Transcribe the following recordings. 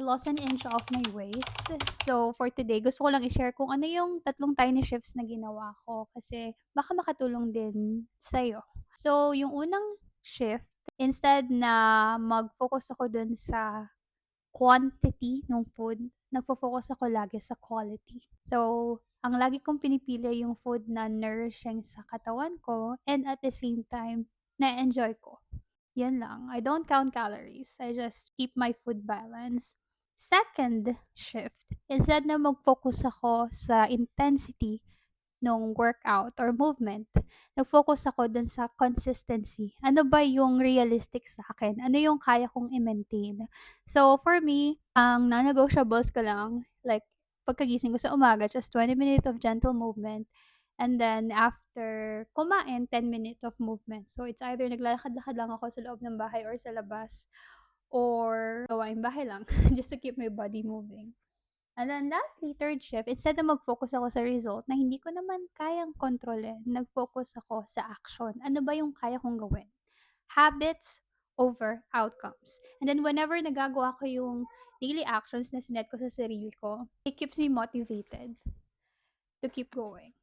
lost an inch off my waist. So, for today, gusto ko lang i-share kung ano yung tatlong tiny shifts na ginawa ko kasi baka makatulong din sa'yo. So, yung unang shift, instead na mag-focus ako dun sa quantity ng food, nagfo-focus ako lagi sa quality. So, ang lagi kong pinipili yung food na nourishing sa katawan ko and at the same time, na-enjoy ko. Yan lang. I don't count calories. I just keep my food balance. Second shift, instead na mag-focus ako sa intensity nung workout or movement, nag-focus ako dun sa consistency. Ano ba yung realistic sa akin? Ano yung kaya kong i-maintain? So, for me, ang non-negotiables ko lang, like, pagkagising ko sa umaga, just 20 minutes of gentle movement. And then, after kumain, 10 minutes of movement. So, it's either naglalakad-lakad lang ako sa loob ng bahay or sa labas, or gawaing bahay lang, just to keep my body moving. And then lastly, third shift, instead na mag-focus ako sa result na hindi ko naman kayang kontrolin, nag-focus ako sa action. Ano ba yung kaya kong gawin? Habits over outcomes. And then whenever nagagawa ko yung daily actions na sinet ko sa sarili ko, it keeps me motivated to keep going.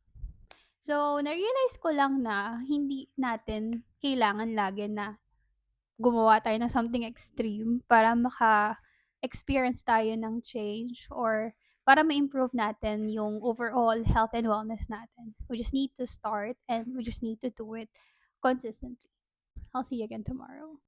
So, na-realize ko lang na hindi natin kailangan lagi na gumawa tayo ng something extreme para maka-experience tayo ng change or para ma-improve natin yung overall health and wellness natin. We just need to start and we just need to do it consistently. I'll see you again tomorrow.